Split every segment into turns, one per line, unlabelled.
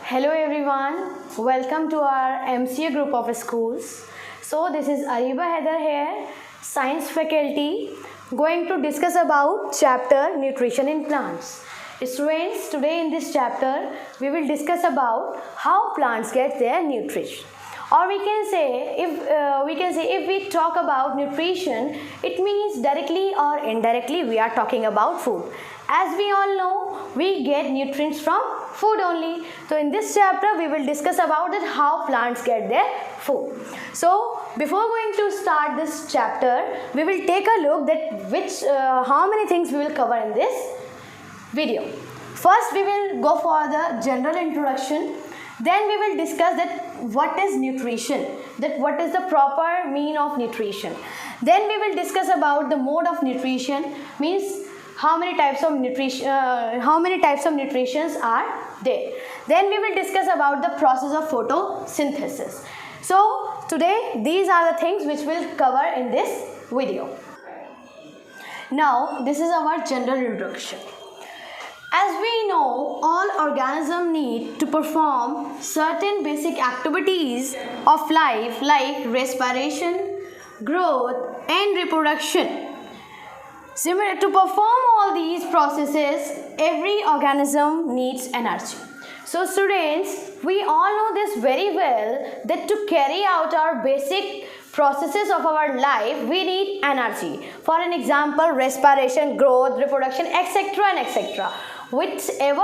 Hello everyone, welcome to our MCA group of schools. So this is Ariba Heather here, science faculty, going to discuss about chapter nutrition in plants. Students, today in this chapter we will discuss about how plants get their nutrition. Or we can say if we talk about nutrition, it means directly or indirectly we are talking about food. As we all know, we get nutrients from food only. So in this chapter we will discuss about that how plants get their food. So before going to start this chapter, we will take a look that how many things we will cover in this video. First we will go for the general introduction. Then we will discuss that what is nutrition, that what is the proper meaning of nutrition. Then we will discuss about the mode of nutrition, means how many types of nutritions are there. Then we will discuss about the process of photosynthesis. So today these are the things which we'll cover in this video. Now this is our general introduction. As we know, all organisms need to perform certain basic activities of life like respiration, growth and reproduction. Similar to perform all these processes, every organism needs energy. So students, we all know this very well that to carry out our basic processes of our life, we need energy. For an example, respiration, growth, reproduction, etc. and etc. Whichever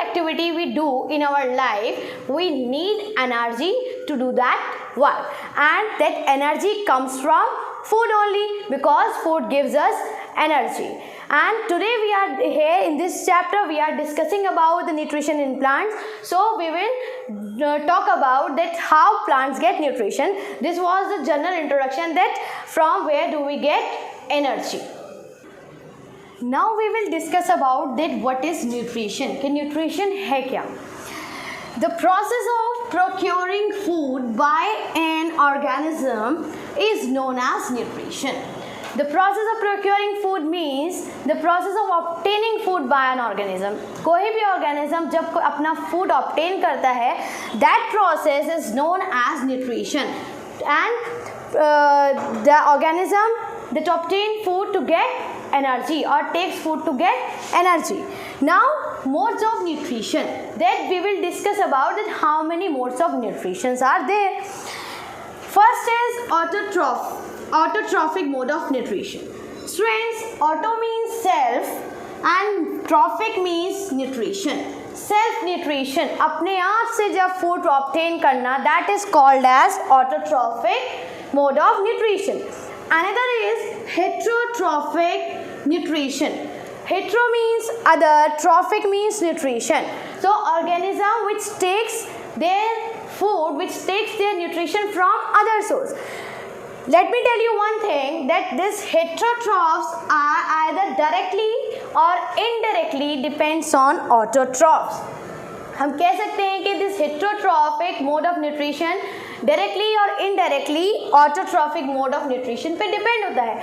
activity we do in our life, we need energy to do that work, and that energy comes from food only, because food gives us energy. And today we are here in this chapter, we are discussing about the nutrition in plants. So we will talk about that how plants get nutrition. This was the general introduction, that from where do we get energy. Now we will discuss about that what is nutrition. कि nutrition है क्या? The process of procuring food by an organism is known as nutrition. The process of procuring food means the process of obtaining food by an organism. कोई भी organism जब अपना food obtain करता है, that process is known as nutrition. And the organism that obtain food to get energy or takes food to get energy. Now modes of nutrition, that we will discuss about that how many modes of nutrition are there. First is autotrophic mode of nutrition. Students, auto means self and trophic means nutrition. Self nutrition, अपने आप से जब food obtain करना, that is called as autotrophic mode of nutrition. Another is heterotrophic nutrition. Hetero means other, trophic means nutrition. So organism which takes their food, which takes their nutrition from other source. Let me tell you one thing, that these heterotrophs are either directly or indirectly depends on autotrophs. हम कह सकते हैं कि this heterotrophic mode of nutrition directly or indirectly autotrophic mode of nutrition पे depend होता है.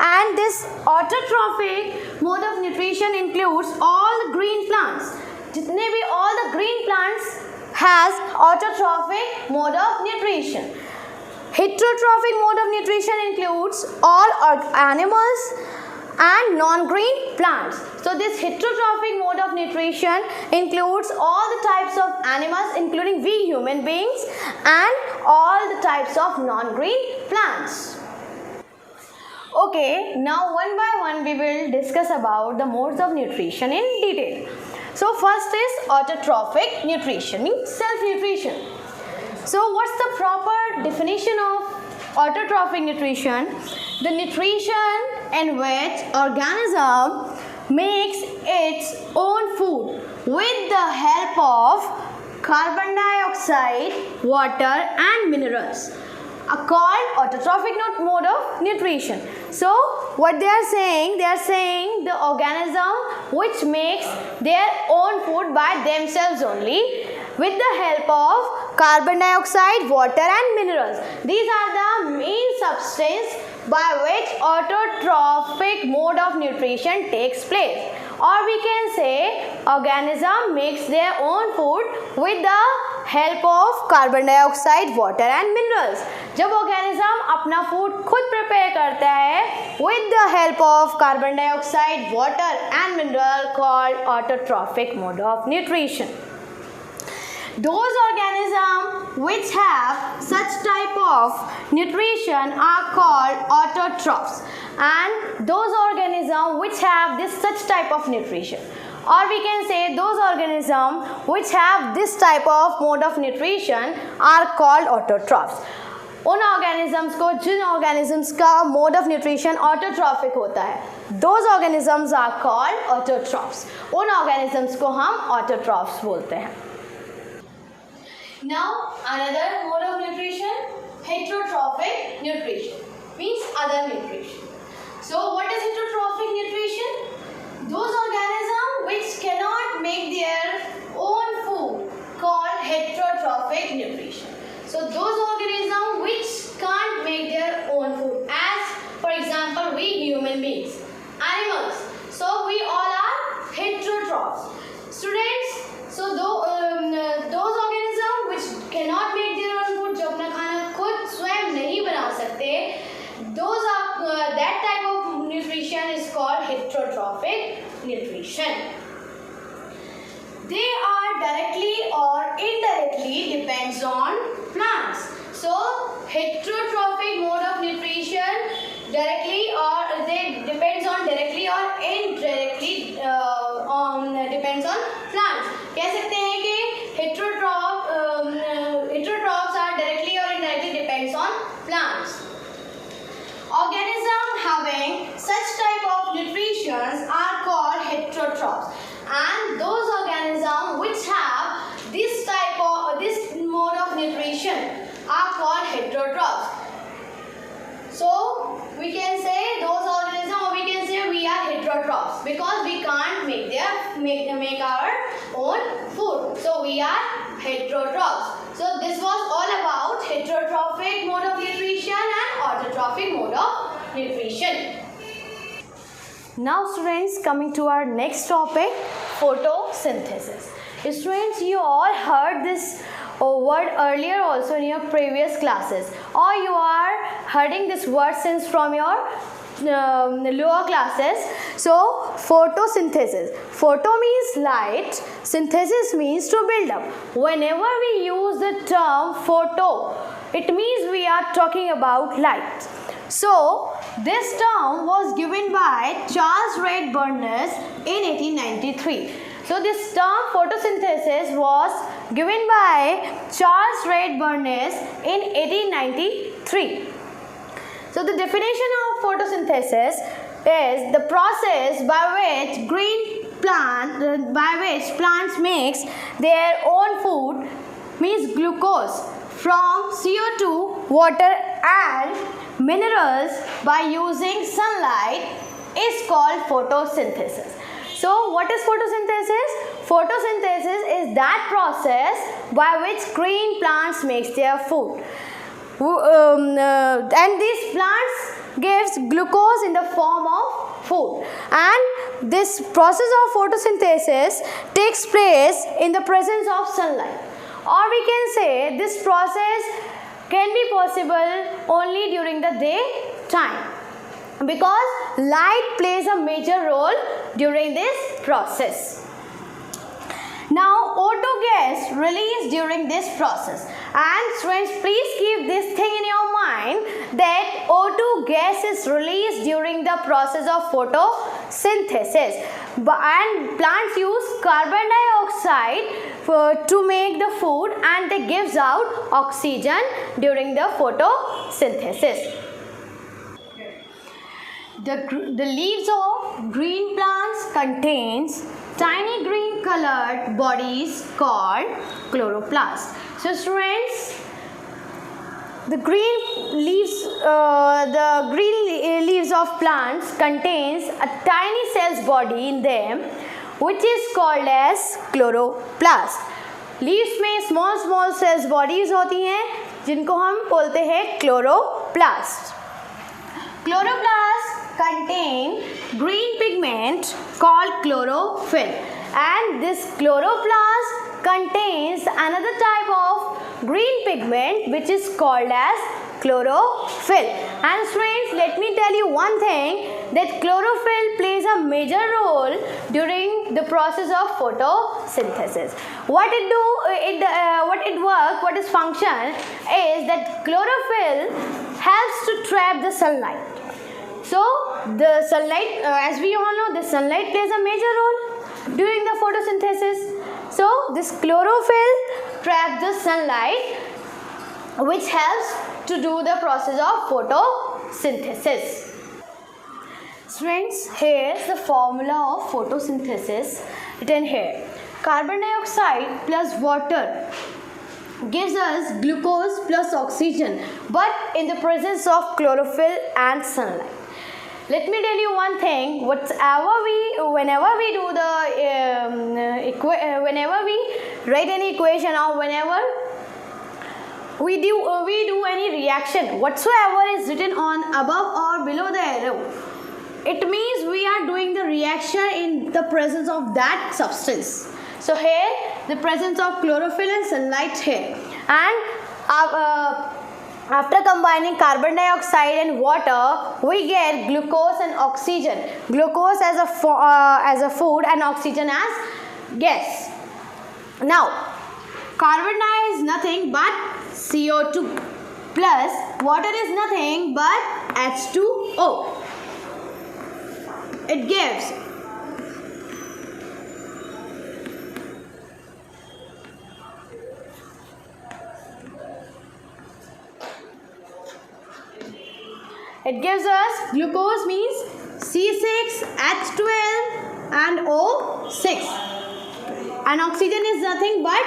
And this autotrophic mode of nutrition includes all the green plants. जितने भी all the green plants has autotrophic mode of nutrition. Heterotrophic mode of nutrition includes all animals and non-green plants. So this heterotrophic mode of nutrition includes all the types of animals, including we human beings, and all the types of non-green plants. Okay, now one by one we will discuss about the modes of nutrition in detail. So first is autotrophic nutrition, means self-nutrition. So what's the proper definition of autotrophic nutrition? The nutrition in which organism makes its own food with the help of carbon dioxide, water and minerals, are called autotrophic mode of nutrition. So what they are saying the organism which makes their own food by themselves only with the help of carbon dioxide, water and minerals. These are the main substance by which autotrophic mode of nutrition takes place. Or we can say organism makes their own food with the help of carbon dioxide, water and minerals. जब organism अपना food खुद prepare करता है with the help of carbon dioxide, water and mineral called autotrophic mode of nutrition. Those organisms which have such type of nutrition are called autotrophs, and those organisms which have this such type of nutrition, or we can say those organisms which have this type of mode of nutrition are called autotrophs. उन organisms को, जिन organisms का mode of nutrition autotrophic होता है, those organisms are called autotrophs. उन organisms को हम autotrophs बोलते हैं. Now another mode of nutrition, heterotrophic nutrition, means other nutrition. So what is heterotrophic nutrition? Those organisms which cannot make their own food called heterotrophic nutrition. So those organisms which can't make their own food, as for example we human beings, animals. So we all are heterotrophs. Students, so those organisms which cannot make their own food, जो अपना खाना खुद स्वयं नहीं बना सकते, those are that type of nutrition is called heterotrophic nutrition. They are directly or indirectly depends on plants. So heterotrophic mode of nutrition directly or they depends on directly or indirectly depends on plants. कह सकते हैं कि heterotrophs are directly or indirectly depends on plants. Organisms having such type of nutrition are called heterotrophs, and those organisms which have this mode of nutrition are called heterotrophs. So we can say those organisms, or we can say we are heterotrophs because we can't make our own food. So we are heterotrophs. So this was all about heterotrophic mode of nutrition and autotrophic mode of nutrition. Now students, coming to our next topic, photosynthesis. Students, you all heard this word earlier also in your previous classes, or you are hearing this word since from your lower classes. So photosynthesis, photo means light, synthesis means to build up. Whenever we use the term photo, it means we are talking about light. So this term was given by Charles Reid Bernays in 1893. So this term photosynthesis was given by Charles Reid Bernays in 1893. So the definition of photosynthesis is the process by which plants makes their own food, means glucose from CO2, water and minerals by using sunlight, is called photosynthesis. So what is photosynthesis? Photosynthesis is that process by which green plants makes their food. And these plants gives glucose in the form of food, and this process of photosynthesis takes place in the presence of sunlight, or we can say this process can be possible only during the day time because light plays a major role during this process. Now O2 gas released during this process, and students, please keep this thing in your mind that O2 gas is released during the process of photosynthesis, and plants use carbon dioxide to make the food, and they gives out oxygen during the photosynthesis. The leaves of green plants contains tiny green colored bodies called chloroplasts. So students, the green leaves of plants contains a tiny cells body in them which is called as chloroplast. Leaves में small cells bodies होती हैं जिनको हम बोलते हैं chloroplast. Chloroplast contain green pigment called chlorophyll, and this chloroplast contains another type of green pigment which is called as chlorophyll. And friends, let me tell you one thing, that chlorophyll plays a major role during the process of photosynthesis. What its function is that chlorophyll helps to trap the sunlight. So the sunlight, as we all know, the sunlight plays a major role during the photosynthesis. So this chlorophyll traps the sunlight, which helps to do the process of photosynthesis. Friends, here is the formula of photosynthesis written here. Carbon dioxide plus water gives us glucose plus oxygen, but in the presence of chlorophyll and sunlight. Let me tell you one thing, whenever we write any equation, or whenever we do any reaction, whatsoever is written on above or below the arrow, it means we are doing the reaction in the presence of that substance. So here the presence of chlorophyll and sunlight here, and after combining carbon dioxide and water, we get glucose and oxygen. Glucose as a food and oxygen as gas. Now, carbon dioxide is nothing but CO2 plus water is nothing but H2O. It gives us glucose means C6H12 and O6, and oxygen is nothing but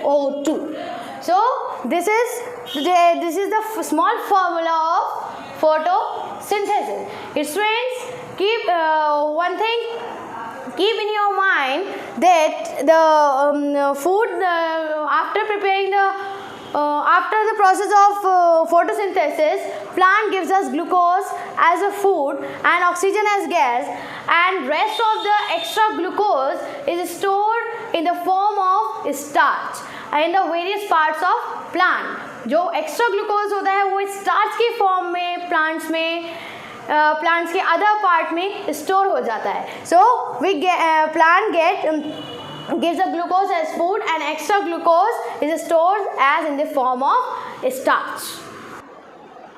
O2. So this is the small formula of photosynthesis. Its friends, keep one thing, keep in your mind that the food after the process of photosynthesis, plant gives us glucose as a food and oxygen as gas, and rest of the extra glucose is stored in the form of starch in the various parts of plant. जो extra glucose होता है वो starch की form में plants के other part में store हो जाता है. सो plant gives the glucose as food, and extra glucose is stored as in the form of starch.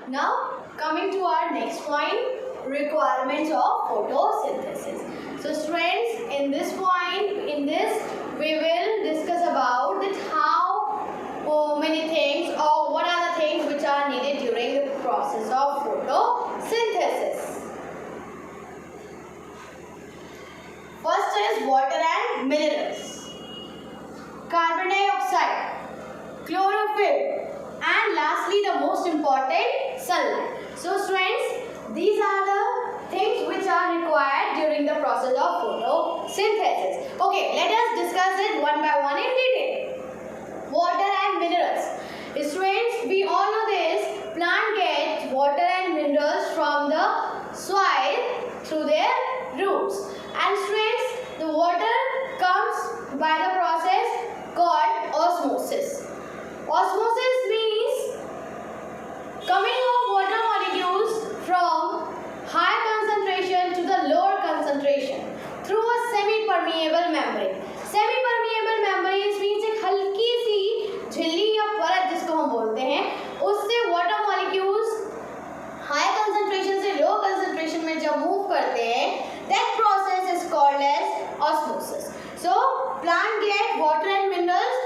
Now coming to our next point, requirements of photosynthesis. So friends, in this we will discuss about that how many things or what are the things which are needed during the process of photosynthesis. First is water and minerals, carbon dioxide, chlorophyll, and lastly the most important, sunlight. So friends, these are the things which are required during the process of photosynthesis. Okay, let us discuss it one by one in detail. Water and minerals. Friends, we all know this, plant gets water and minerals from the soil through their roots. And friends, the water comes by the process called osmosis. Osmosis means coming of water molecules from high concentration to the lower concentration through a semi-permeable membrane. Semi-permeable membrane means एक हल्की सी झिल्ली या परत जिसको हम बोलते हैं, उससे water molecules high concentration से low concentration में जब move करते हैं, that process is called as osmosis. So plant get water and minerals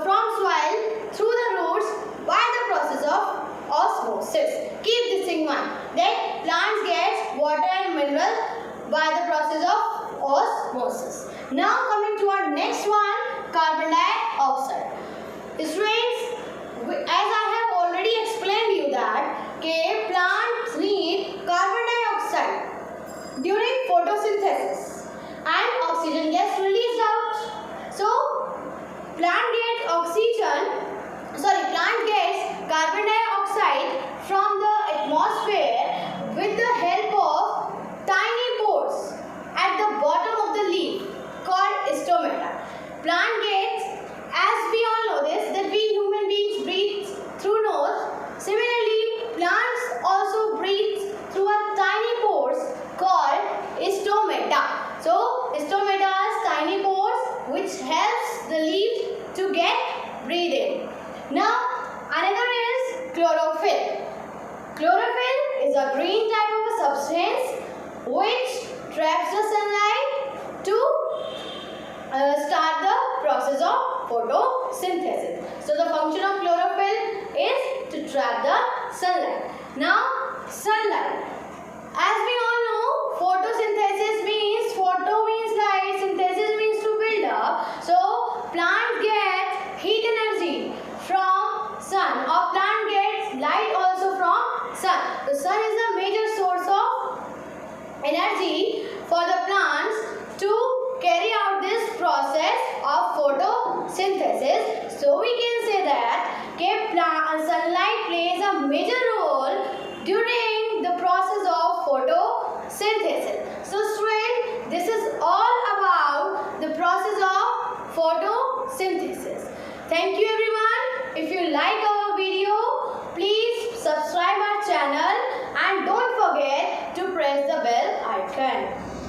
from soil through the roots by the process of osmosis. Keep this in mind that plants get water and minerals by the process of osmosis. Now coming to our next one, carbon dioxide. Friends, as I have already explained you that plants need carbon dioxide during photosynthesis and oxygen gets released out. So plant gets carbon dioxide from the atmosphere with the help of tiny pores at the bottom start the process of photosynthesis. So the function of chlorophyll is to trap the sunlight. Now sunlight, as we all know, photosynthesis means, photo means light, synthesis means to build up. So plant gets heat energy from sun, or plant gets light also from sun. The sun is the major source of energy for the plants to carry out this process of photosynthesis. So we can say that sunlight plays a major role during the process of photosynthesis. So students, this is all about the process of photosynthesis. Thank you everyone.